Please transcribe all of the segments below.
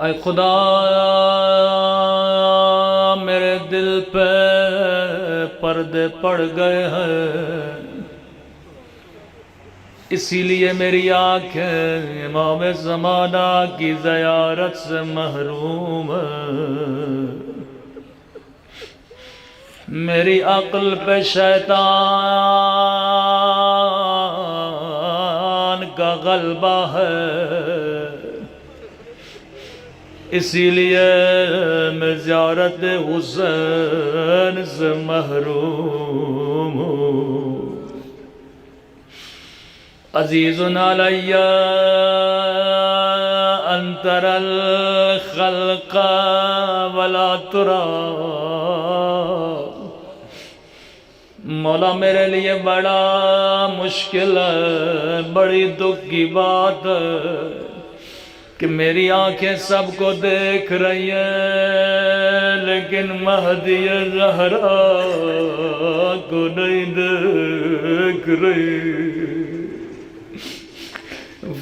اے خدا میرے دل پہ پردے پڑ گئے ہیں، اسی لیے میری آنکھیں امام زمانہ کی زیارت سے محروم ہے۔ میری عقل پہ شیطان کا غلبہ ہے، اسی لیے میں زیارت حسین سے محروم ہوں۔ عزیز علی ان تری الخلق ولا ترى، مولا میرے لیے بڑا مشکل ہے، بڑی دکھ کی بات ہے کہ میری آنکھیں سب کو دیکھ رہی ہیں لیکن مہدی زہرا کو نہیں دیکھ رہی۔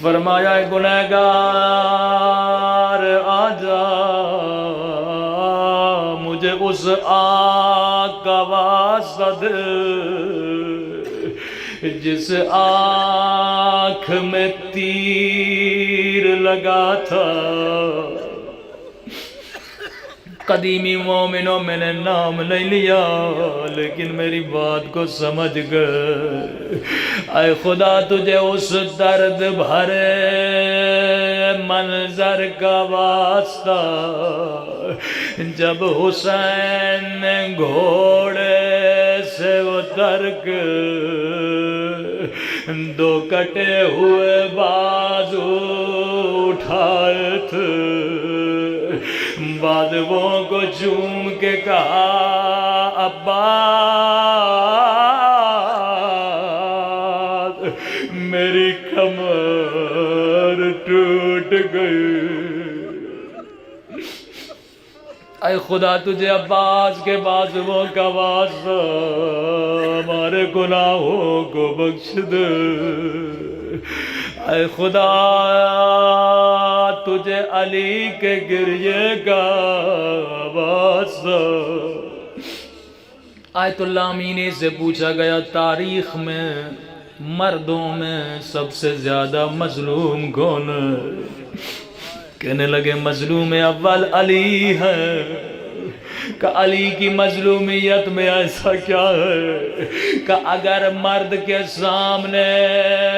فرمایا گنہگار آجا، مجھے اس آنکھ کا واسطہ دے جس آنکھ میں تیر لگا تھا۔ قدیمی مومنوں میں نے نام نہیں لیا لیکن میری بات کو سمجھ گئے۔ اے خدا تجھے اس درد بھرے منظر کا واسطہ جب حسین نے گھوڑے سے اتر کے دو کٹے ہوئے بازو اٹھائے تھے، بازوؤں کو چوم کے کہا عباس میری کمر ٹوٹ گئی۔ اے خدا تجھے عباس کے بازوؤں کا واسطہ ہمارے گناہوں کو بخش دے۔ اے خدا تجھے علی کے گریے کا واسطہ۔ آیت اللہ امینی سے پوچھا گیا تاریخ میں مردوں میں سب سے زیادہ مظلوم کون ہے؟ کہنے لگے مظلوم اول علی ہے۔ کہ علی کی مظلومیت میں ایسا کیا ہے کہ اگر مرد کے سامنے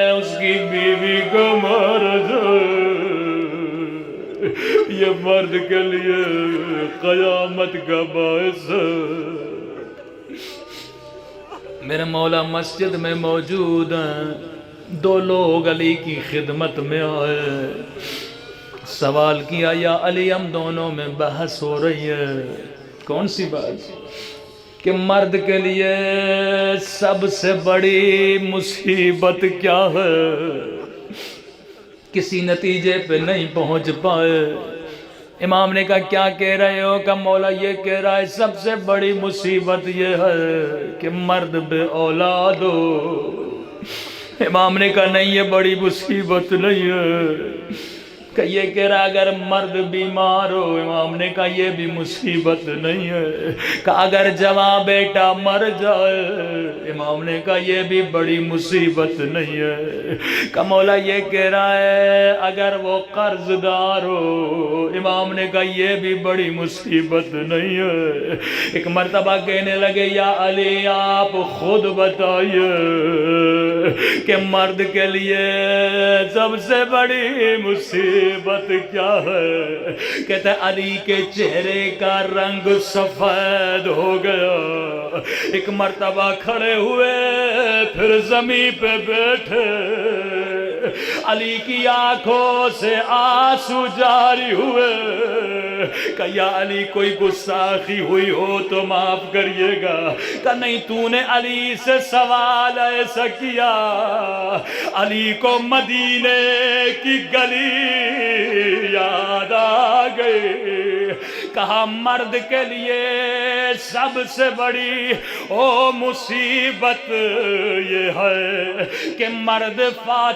اس کی بیوی کو مار جائے یہ مرد کے لیے قیامت کا باعث ہے۔ میرے مولا مسجد میں موجود ہیں، دو لوگ علی کی خدمت میں آئے، سوال کیا یا علی ہم دونوں میں بحث ہو رہی ہے، کون سی بات؟ کہ مرد کے لیے سب سے بڑی مصیبت کیا ہے؟ کسی نتیجے پہ نہیں پہنچ پائے۔ امام نے کہا کیا کہہ رہے ہو؟ کہ مولا یہ کہہ رہا ہے سب سے بڑی مصیبت یہ ہے کہ مرد بے اولاد ہو۔ امام نے کہا نہیں یہ بڑی مصیبت نہیں ہے۔ کہ یہ کہہ رہا اگر مرد بیمار ہو۔ امام نے کہا یہ بھی مصیبت نہیں ہے۔ کہ اگر جوان بیٹا مر جائے۔ امام نے کہا یہ بھی بڑی مصیبت نہیں ہے۔ کہ مولا یہ کہہ رہا ہے اگر وہ قرض دار ہو۔ امام نے کہا یہ بھی بڑی مصیبت نہیں ہے۔ ایک مرتبہ کہنے لگے یا علی آپ خود بتائیے کہ مرد کے لیے سب سے بڑی مصیبت کیا ہے؟ کہتے علی کے چہرے کا رنگ سفید ہو گیا، ایک مرتبہ کھڑے ہوئے پھر زمین پہ بیٹھے، علی کی آنکھوں سے آنسو جاری ہوئے کہ یا علی کوئی گستاخی ہوئی ہو تو معاف کریے گا۔ کہ نہیں تو نے علی سے سوال ایسا کیا، علی کو مدینے کی گلی یاد آ گئی۔ کہا مرد کے لیے سب سے بڑی مصیبت یہ ہے کہ مرد فاتح